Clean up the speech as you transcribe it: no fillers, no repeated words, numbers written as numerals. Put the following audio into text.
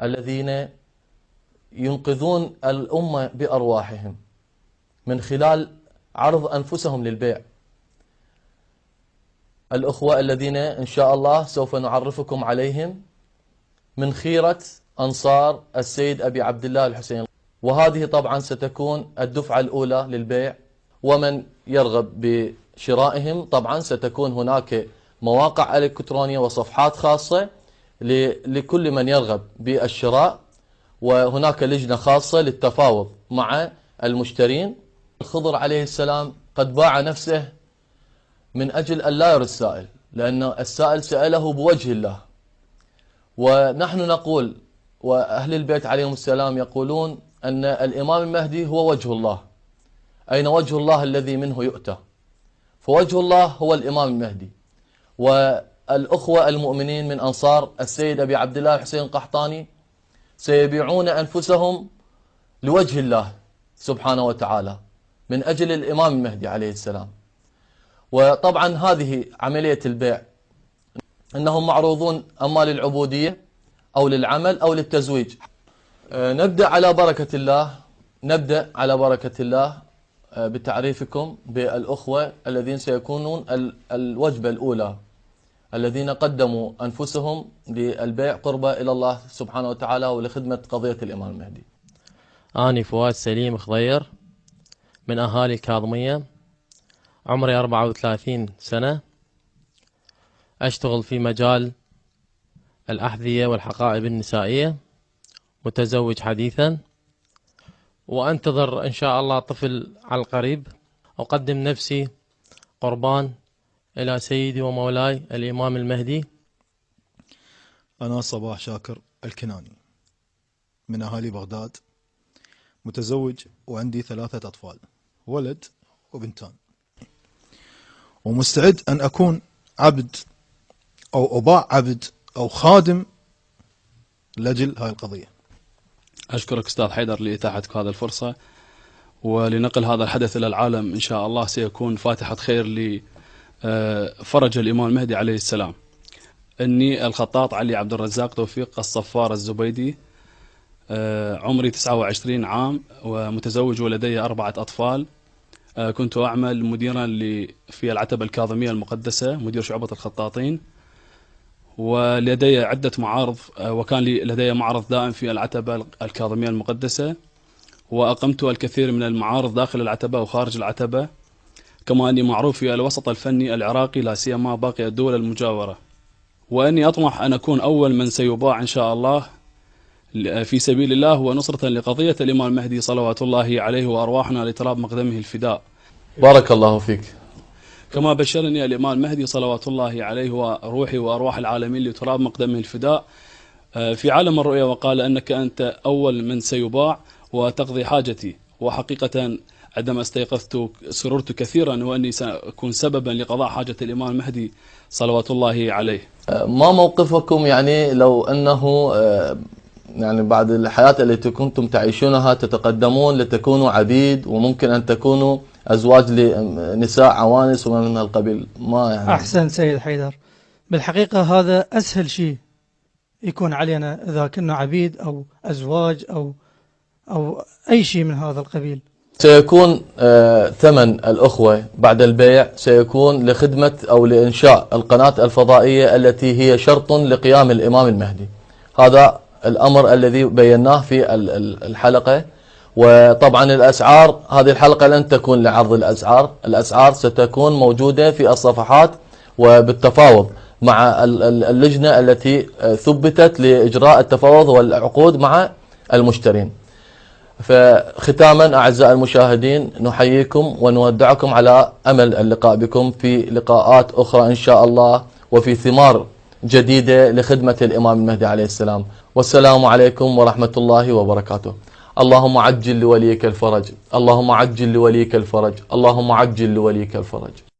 الذين ينقذون الأمة بأرواحهم من خلال عرض أنفسهم للبيع. الأخوة الذين إن شاء الله سوف نعرفكم عليهم من خيرة أنصار السيد أبي عبد الله الحسين، وهذه طبعا ستكون الدفعة الأولى للبيع. ومن يرغب بشرائهم طبعا ستكون هناك مواقع إلكترونية وصفحات خاصة لكل من يرغب بالشراء، وهناك لجنة خاصة للتفاوض مع المشترين. الخضر عليه السلام قد باع نفسه من أجل أن لا يرى السائل، لأن السائل سأله بوجه الله، ونحن نقول وأهل البيت عليهم السلام يقولون أن الإمام المهدي هو وجه الله. أين وجه الله الذي منه يؤتى؟ فوجه الله هو الإمام المهدي. والأخوة المؤمنين من أنصار السيد أبي عبد الله الحسين القحطاني سيبيعون أنفسهم لوجه الله سبحانه وتعالى من أجل الإمام المهدي عليه السلام. وطبعا هذه عملية البيع، أنهم معروضون أما للعبودية أو للعمل أو للتزويج. نبدأ على بركة الله بتعريفكم بالأخوة الذين سيكونون الوجبة الأولى، الذين قدموا أنفسهم للبيع قربة إلى الله سبحانه وتعالى ولخدمة قضية الإمام المهدي. أني فؤاد سليم خضير من أهالي الكاظمية، عمري 34 سنة، أشتغل في مجال الأحذية والحقائب النسائية، متزوج حديثا، وأنتظر إن شاء الله طفل على القريب. أقدم نفسي قربان إلى سيدي ومولاي الإمام المهدي. أنا صباح شاكر الكناني من أهالي بغداد، متزوج وعندي 3 أطفال، ولد وبنتان، ومستعد أن أكون عبد أو أباع عبد أو خادم لأجل هاي القضية. أشكرك أستاذ حيدر لإتاحتك هذه الفرصة ولنقل هذا الحدث إلى العالم. إن شاء الله سيكون فاتحة خير لفرج الإمام المهدي عليه السلام. إني الخطاط علي عبد الرزاق توفيق الصفار الزبيدي، عمري 29 عام ومتزوج ولدي 4 أطفال. كنت أعمل مديرا في العتبة الكاظمية المقدسة، مدير شعبة الخطاطين، ولدي عدة معارض، وكان لدي معرض دائم في العتبة الكاظمية المقدسة، وأقمت الكثير من المعارض داخل العتبة وخارج العتبة، كما أني معروف في الوسط الفني العراقي لا سيما باقي الدول المجاورة. وأني أطمح أن أكون أول من سيباع إن شاء الله في سبيل الله ونصرة لقضية الإمام المهدي صلوات الله عليه وأرواحنا لتراب مقدمه الفداء. بارك الله فيك. كما بشرني الإمام المهدي صلوات الله عليه وروحي وأرواح العالمين لتراب مقدمه الفداء في عالم الرؤيا، وقال أنك أنت أول من سيباع وتقضي حاجتي. وحقيقة عندما استيقظت سررت كثيرا وأني سأكون سببا لقضاء حاجة الإمام المهدي صلوات الله عليه. ما موقفكم يعني لو أنه يعني بعد الحياة التي كنتم تعيشونها تتقدمون لتكونوا عبيد، وممكن أن تكونوا أزواج لنساء عوانس ومن من القبيل؟ ما يعني أحسن سيد حيدر، بالحقيقة هذا أسهل شيء يكون علينا إذا كنا عبيد أو أزواج أو أي شيء من هذا القبيل. سيكون ثمن الأخوة بعد البيع سيكون لخدمة أو لإنشاء القناة الفضائية التي هي شرط لقيام الإمام المهدي. هذا الأمر الذي بيناه في الحلقة. وطبعا الأسعار، هذه الحلقة لن تكون لعرض الأسعار ستكون موجودة في الصفحات وبالتفاوض مع اللجنة التي ثبتت لإجراء التفاوض والعقود مع المشترين. فختاما أعزائي المشاهدين، نحييكم ونودعكم على أمل اللقاء بكم في لقاءات أخرى إن شاء الله، وفي ثمار جديدة لخدمة الإمام المهدي عليه السلام. والسلام عليكم ورحمة الله وبركاته. اللهم عجل لوليك الفرج، اللهم عجل لوليك الفرج، اللهم عجل لوليك الفرج.